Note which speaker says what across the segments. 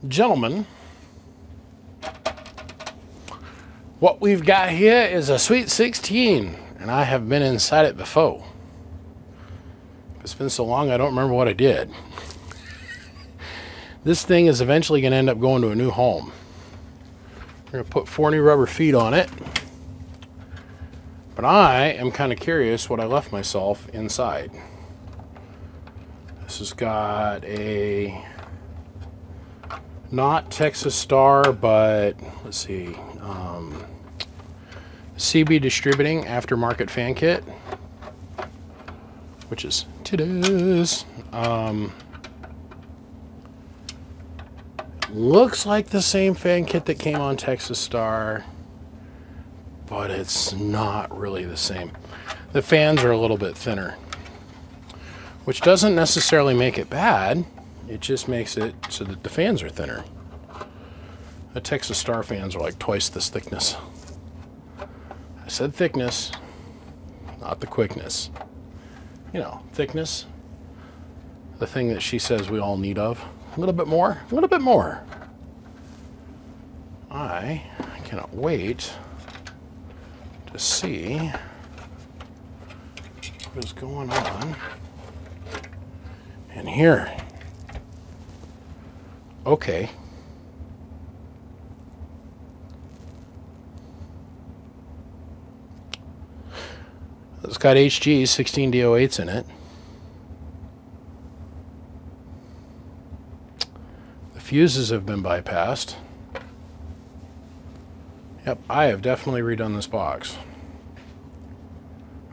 Speaker 1: Gentlemen, what we've got here is a Sweet 16, and I have been inside it before. It's been so long I don't remember what I did. This thing is eventually going to end up going to a new home. We're going to put 4 new rubber feet on it, but I am kind of curious what I left myself inside. This has got a not Texas Star, but let's see, CB Distributing aftermarket fan kit, which is titties. Looks like the same fan kit that came on Texas Star, but it's not really the same. The fans are a little bit thinner, which doesn't necessarily make it bad. It just makes it so that the fans are thinner. The Texas Star fans are like twice this thickness. I said thickness, not the quickness. You know, thickness, the thing that she says we all need of. A little bit more, a little bit more. I cannot wait to see what is going on in here. Okay. It's got HG 16D08s in it. The fuses have been bypassed. Yep, I have definitely redone this box.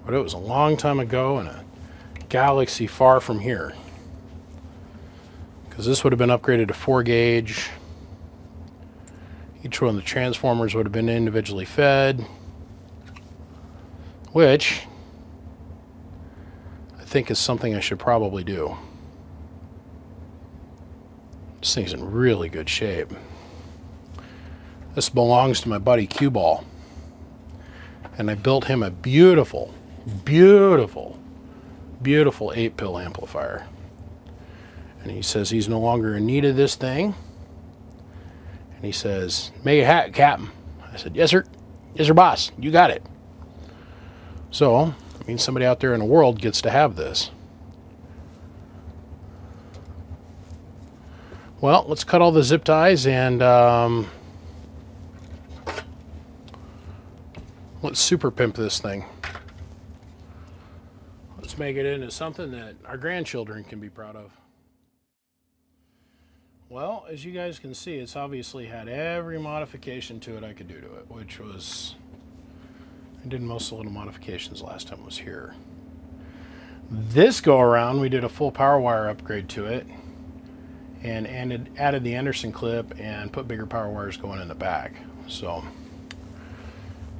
Speaker 1: But it was a long time ago in a galaxy far from here. Because this would have been upgraded to 4 gauge. Each one of the transformers would have been individually fed. Which I think is something I should probably do. This thing's in really good shape. This belongs to my buddy Q-Ball. And I built him a beautiful, beautiful, beautiful 8-pill amplifier. And he says he's no longer in need of this thing. And he says, make it happen, Captain. I said, yes, sir. Yes, sir, boss. You got it. So, I mean, somebody out there in the world gets to have this. Well, let's cut all the zip ties and let's super pimp this thing. Let's make it into something that our grandchildren can be proud of. Well, as you guys can see, it's obviously had every modification to it I could do to it, which was, I did most of the little modifications last time I was here. This go around, we did a full power wire upgrade to it and added the Anderson clip and put bigger power wires going in the back. So,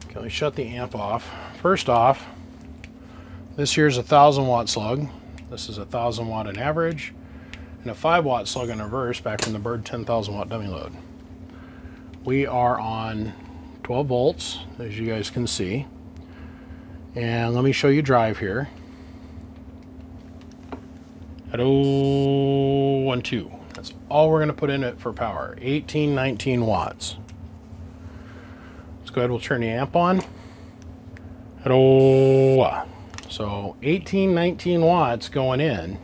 Speaker 1: okay, let me shut the amp off. First off, this here's a 1000-watt slug. This is a 1000-watt in average, and a 5-watt slug in reverse back from the Bird 10,000-watt dummy load. We are on 12 volts, as you guys can see. And let me show you drive here. Hello, 1, 2. That's all we're going to put in it for power. 18, 19 watts. Let's go ahead, we'll turn the amp on. Hello. So 18, 19 watts going in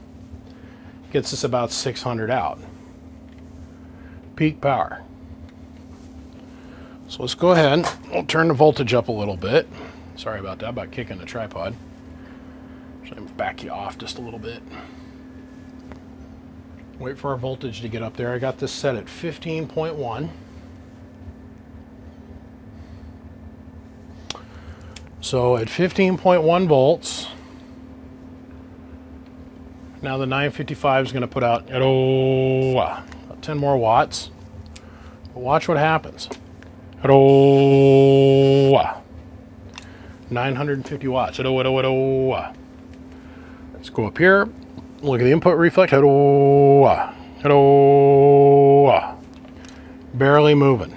Speaker 1: gets us about 600 out. Peak power. So let's go ahead, we'll turn the voltage up a little bit. Sorry about that, about kicking the tripod. So I'm back you off just a little bit. Wait for our voltage to get up there. I got this set at 15.1. So at 15.1 volts, now the 955 is going to put out about 10 more watts. But watch what happens. 950 watts. Let's go up here. Look at the input reflex. Barely moving.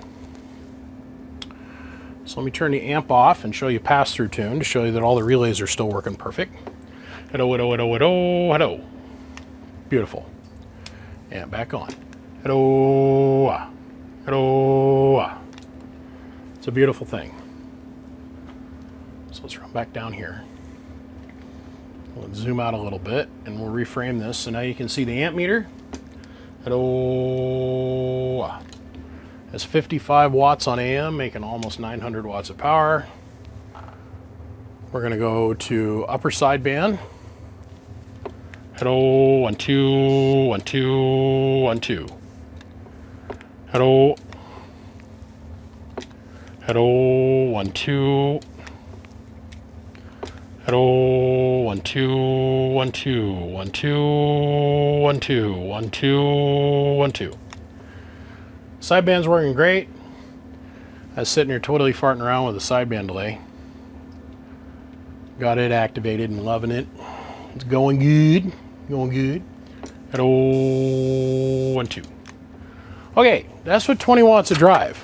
Speaker 1: So let me turn the amp off and show you pass-through tune to show you that all the relays are still working perfect. Beautiful. And back on. Hello. Hello. It's a beautiful thing. So let's run back down here. Let's zoom out a little bit and we'll reframe this. So now you can see the amp meter. Hello. It's 55 watts on AM, making almost 900 watts of power. We're going to go to upper sideband. Hello, 1, 2, 1, 2, 1, 2. Hello. Hello, 1, 2. Hello, 1, 2, 1, 2, 1, 2, 1, 2, 1, 2, 1, 2. Sideband's working great. I was sitting here totally farting around with a sideband delay. Got it activated and loving it. It's going good. Going good. Hello, 1, 2. Okay, that's with 20 watts of drive.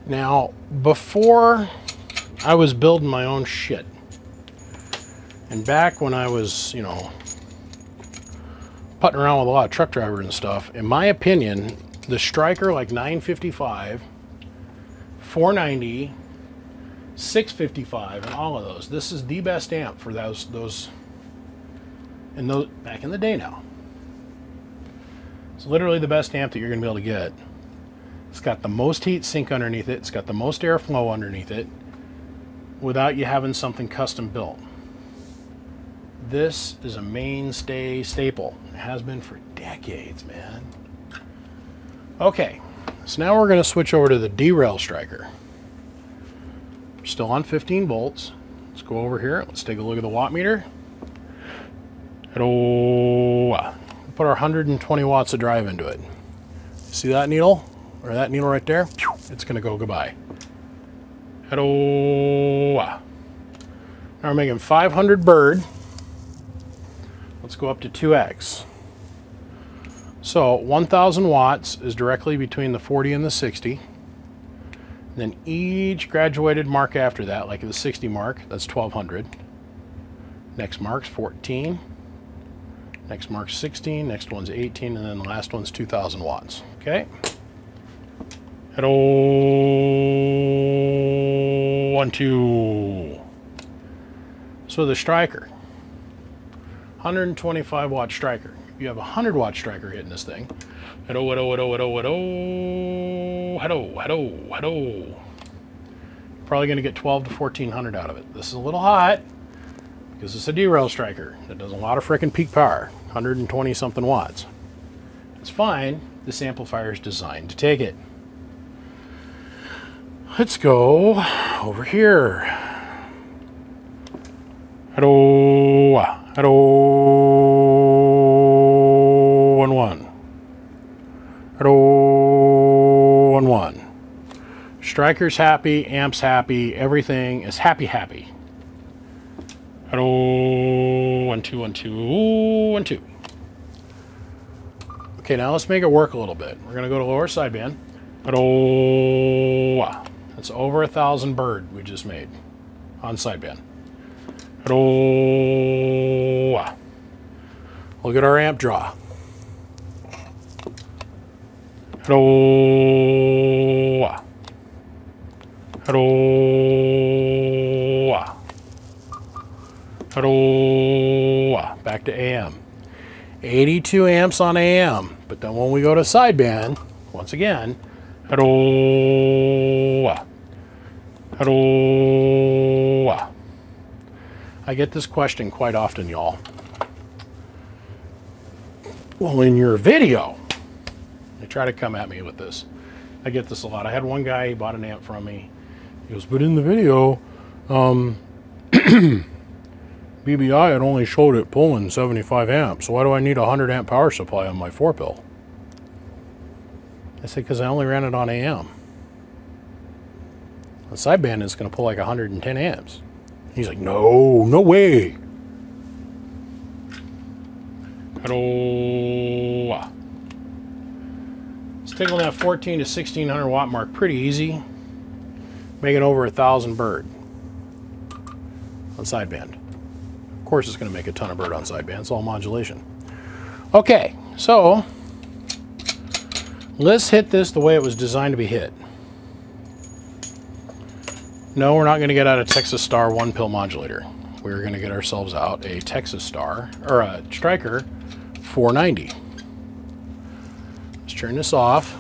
Speaker 1: Now, before I was building my own shit, and back when I was, you know, putting around with a lot of truck drivers and stuff, in my opinion, the Stryker like 955, 490, 655, and all of those, this is the best amp for those back in the day now. It's literally the best amp that you're going to be able to get. It's got the most heat sink underneath it. It's got the most airflow underneath it without you having something custom built. This is a mainstay staple. It has been for decades, man. Okay, so now we're going to switch over to the derail Stryker. We're still on 15 volts. Let's go over here. Let's take a look at the watt meter. It'll put our 120 watts of drive into it. See that needle? Or that needle right there? It's going to go goodbye. Hello. Now we're making 500 bird. Let's go up to 2x. So 1,000 watts is directly between the 40 and the 60. Then each graduated mark after that, like the 60 mark, that's 1,200. Next mark's 14. Next mark's 16. Next one's 18. And then the last one's 2,000 watts. Okay. Hello. 1, 2. So the Stryker, 125 watt Stryker. If you have a 100 watt Stryker hitting this thing, hello, hello, hello, hello, hello, hello, hello, hello. Probably going to get 12 to 1400 out of it. This is a little hot because it's a derail Stryker that does a lot of frickin' peak power, 120 something watts. It's fine. This amplifier is designed to take it. Let's go over here. Hello, hello, 1, 1. Hello, 1, 1. Stryker's happy, amp's happy, everything is happy, happy. Hello, 1, 2, 1, 2, 1, 2. Okay, now let's make it work a little bit. We're gonna go to lower sideband. Hello. That's over 1,000 bird we just made on sideband. Hello. Look at our amp draw. Hello. Hello. Hello. Back to AM. 82 amps on AM. But then when we go to sideband, once again, hello. Hello. I get this question quite often, y'all. Well, in your video, they try to come at me with this. I get this a lot. I had one guy, he bought an amp from me. He goes, but in the video, BBI had only showed it pulling 75 amps. So why do I need a 100 amp power supply on my 4-pill? I said, because I only ran it on AM. The sideband is going to pull like 110 amps. He's like, no, no way. Hello. Let's tickle that 14 to 1600 watt mark pretty easy. Making over 1,000 bird on sideband. Of course it's going to make a ton of bird on sideband. It's all modulation. Okay, so Let's hit this the way it was designed to be hit. No, we're not going to get out a Texas Star 1-pill modulator. We're going to get ourselves out a Texas Star, or a Striker 490. Let's turn this off.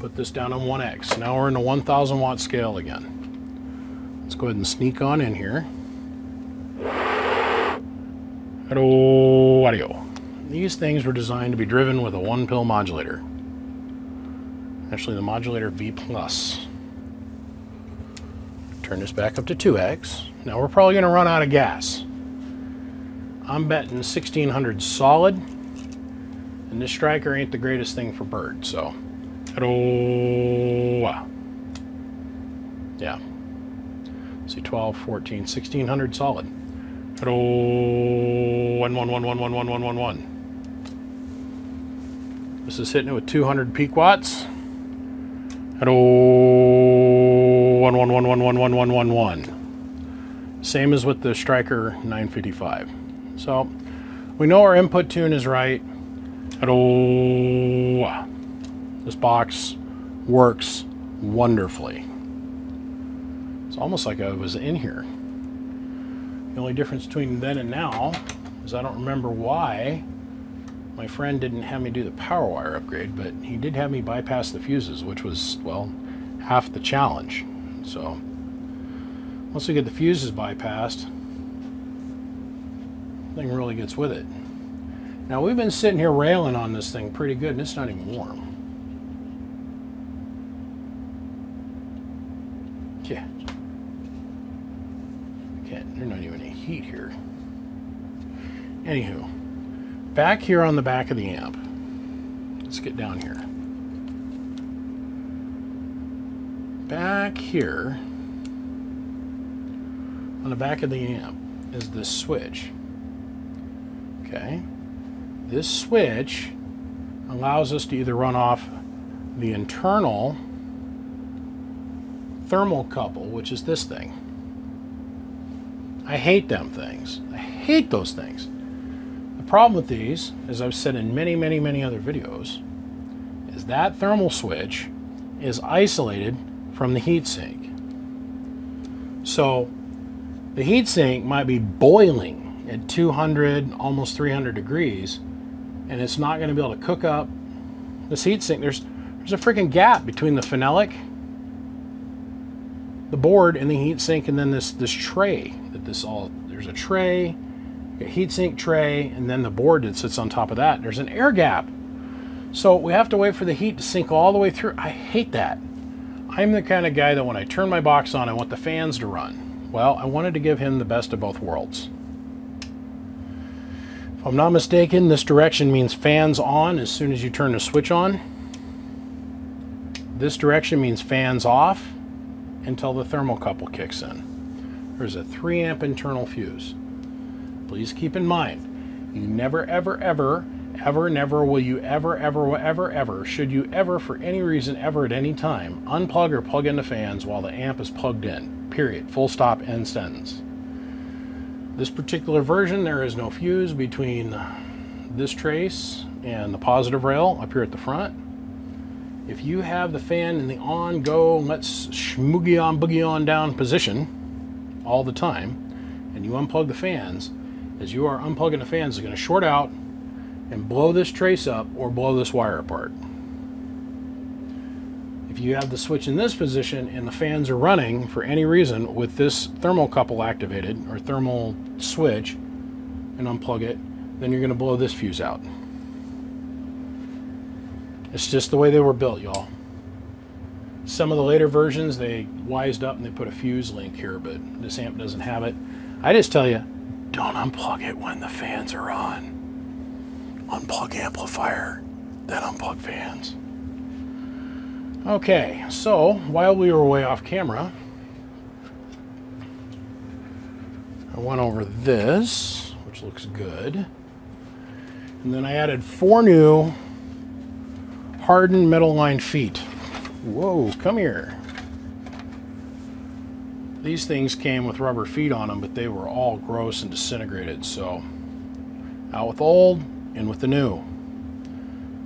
Speaker 1: Put this down on 1X. Now we're in the 1,000 watt scale again. Let's go ahead and sneak on in here. Hello, audio. These things were designed to be driven with a 1-pill modulator. Actually, the modulator V+. Turn this back up to 2X. Now we're probably going to run out of gas. I'm betting 1600 solid, and this Striker ain't the greatest thing for birds, so. Yeah. See, 12, 14, 1600 solid. 1. This is hitting it with 200 peak watts. 1. Same as with the Striker 955. So we know our input tune is right. This box works wonderfully. It's almost like I was in here. The only difference between then and now is I don't remember why my friend didn't have me do the power wire upgrade, but he did have me bypass the fuses, which was, well, half the challenge. So once we get the fuses bypassed, thing really gets with it. Now we've been sitting here railing on this thing pretty good, and it's not even warm. Yeah. There's not even any heat here. Anywho, back here on the back of the amp. Let's get down here. Back here on the back of the amp is this switch. Okay. This switch allows us to either run off the internal thermocouple, which is this thing. I hate them things. I hate those things. The problem with these, as I've said in many, many, many other videos, is that thermal switch is isolated from the heatsink. So the heatsink might be boiling at 200, almost 300 degrees, and it's not going to be able to cook up this heatsink. There's a freaking gap between the phenolic, the board, and the heatsink, and then this tray that there's a tray, a heatsink tray, and then the board that sits on top of that. There's an air gap. So we have to wait for the heat to sink all the way through. I hate that. I'm the kind of guy that when I turn my box on, I want the fans to run. Well, I wanted to give him the best of both worlds. If I'm not mistaken, this direction means fans on as soon as you turn the switch on. This direction means fans off until the thermocouple kicks in. There's a 3 amp internal fuse. Please keep in mind, you never, ever, ever, ever, never will you ever, ever, ever, ever, should you ever, for any reason, ever at any time, unplug or plug in the fans while the amp is plugged in. Period. Full stop, end sentence. This particular version, there is no fuse between this trace and the positive rail up here at the front. If you have the fan in the on, go, let's schmoogie on, boogie on down position all the time, and you unplug the fans, as you are unplugging the fans, it's going to short out and blow this trace up or blow this wire apart. If you have the switch in this position and the fans are running for any reason with this thermocouple activated or thermal switch and unplug it, then you're going to blow this fuse out. It's just the way they were built, y'all. Some of the later versions, they wised up and they put a fuse link here, but this amp doesn't have it. I just tell you, don't unplug it when the fans are on. Unplug amplifier, then unplug fans. Okay, so while we were way off camera, I went over this, which looks good. And then I added 4 new hardened metal lined feet. Whoa, come here. These things came with rubber feet on them, but they were all gross and disintegrated, so out with the old, in with the new.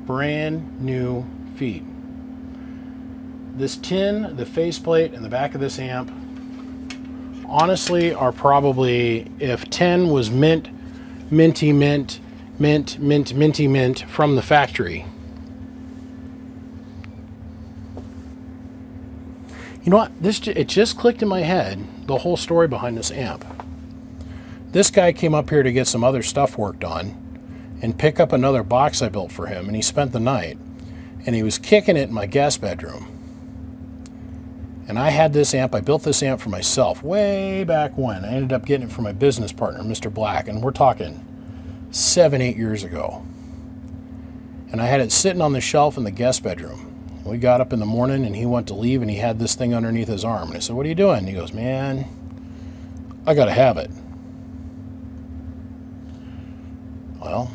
Speaker 1: brand new feet. This tin, the faceplate, and the back of this amp, honestly, are probably, if 10 was minty mint from the factory. You know what? It just clicked in my head, the whole story behind this amp. This guy came up here to get some other stuff worked on and pick up another box I built for him, and he spent the night. And he was kicking it in my guest bedroom. And I had this amp, I built this amp for myself way back when. I ended up getting it from my business partner, Mr. Black, and we're talking 7, 8 years ago. And I had it sitting on the shelf in the guest bedroom. We got up in the morning and he went to leave and he had this thing underneath his arm. And I said, "What are you doing?" And he goes, "Man, I gotta have it." Well,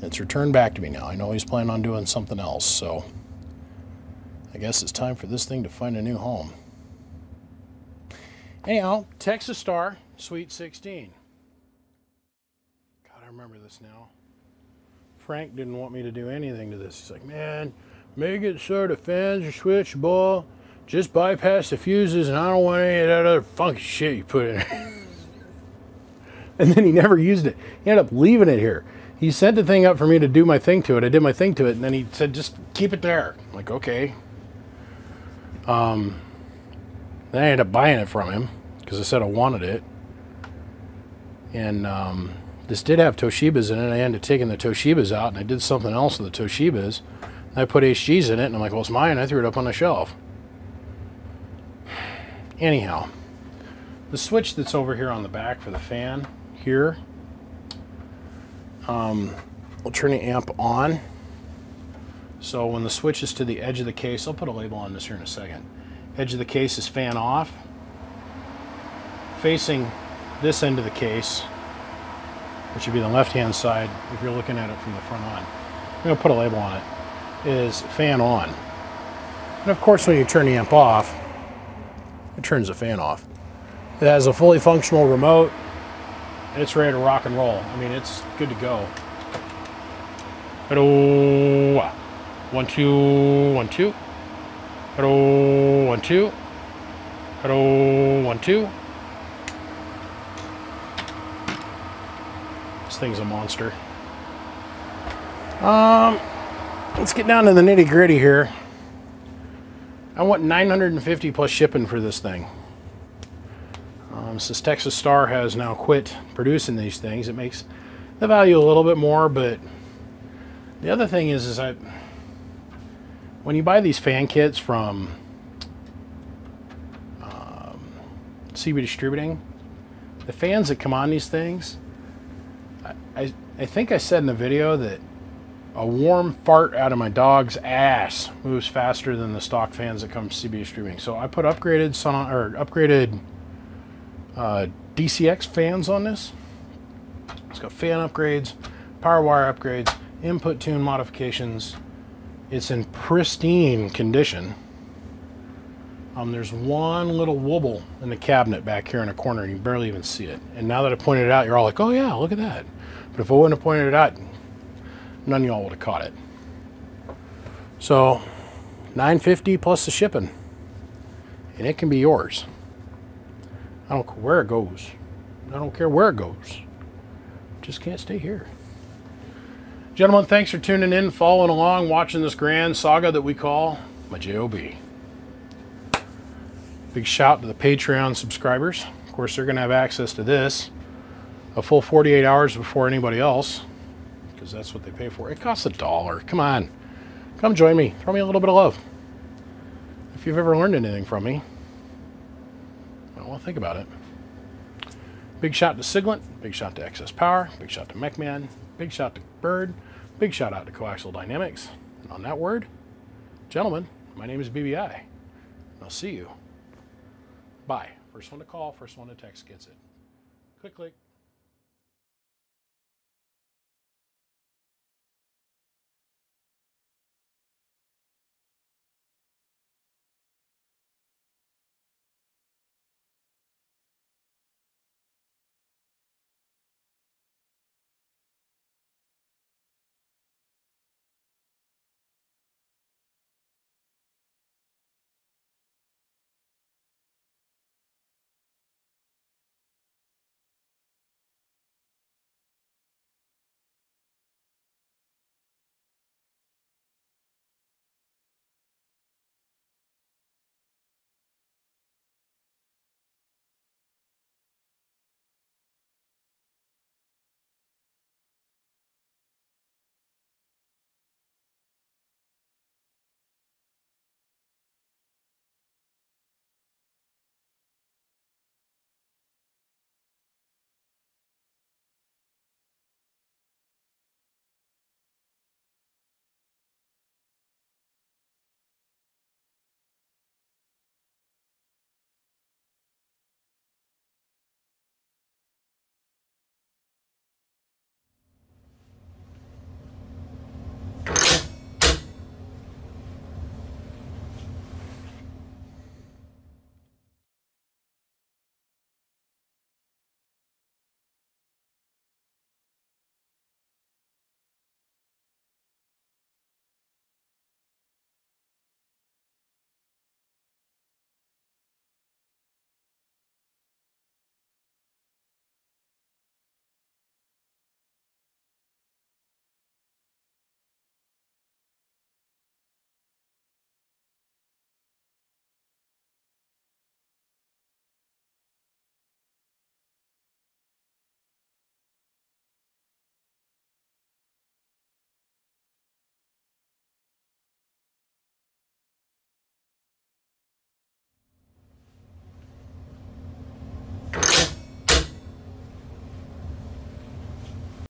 Speaker 1: it's returned back to me now. I know he's planning on doing something else, so I guess it's time for this thing to find a new home. Anyhow, Texas Star, Sweet 16. God, I remember this now. Frank didn't want me to do anything to this. He's like, "Man, make it so the fans are switchable. Just bypass the fuses, and I don't want any of that other funky shit you put in there." And then he never used it. He ended up leaving it here. He sent the thing up for me to do my thing to it. I did my thing to it, and then he said, "Just keep it there." I'm like, okay. Then I ended up buying it from him because I said I wanted it. And this did have Toshibas in it. I ended up taking the Toshibas out, and I did something else with the Toshibas. I put HGs in it, and I'm like, "Well, it's mine." I threw it up on the shelf. Anyhow, the switch that's over here on the back for the fan here, we'll turn the amp on. So when the switch is to the edge of the case, I'll put a label on this here in a second. Edge of the case is fan off. Facing this end of the case, which would be the left-hand side if you're looking at it from the front on, I'm going to put a label on it, is fan on. And of course when you turn the amp off, it turns the fan off. It has a fully functional remote. It's ready to rock and roll. I mean, it's good to go. Hello. 1 2 1 2. Hello. 1 2. Hello. 1 2. This thing's a monster. Let's get down to the nitty gritty here. I want $950 plus shipping for this thing. Since Texas Star has now quit producing these things, it makes the value a little bit more. But the other thing is when you buy these fan kits from CB Distributing, the fans that come on these things, I think I said in the video that a warm fart out of my dog's ass moves faster than the stock fans that come from CB Distributing. So I put upgraded DCX fans on this. It's got fan upgrades, power wire upgrades, input tune modifications. It's in pristine condition. There's one little wobble in the cabinet back here in the corner, and you barely even see it. And now that I pointed it out, you're all like, "Oh yeah, look at that." But if I wouldn't have pointed it out, none of y'all would have caught it. So $950 plus the shipping, and it can be yours. I don't care where it goes. I don't care where it goes. Just can't stay here. Gentlemen, thanks for tuning in, following along, watching this grand saga that we call my JOB. Big shout to the Patreon subscribers. Of course, they're going to have access to this a full 48 hours before anybody else, because that's what they pay for. It costs $1. Come on. Come join me. Throw me a little bit of love. If you've ever learned anything from me, well, think about it. Big shout to Siglent. Big shout to Excess Power. Big shout to MechMan. Big shout to Bird. Big shout out to Coaxial Dynamics. And on that word, gentlemen, my name is BBI. And I'll see you. Bye. First one to call, first one to text gets it. Click, click.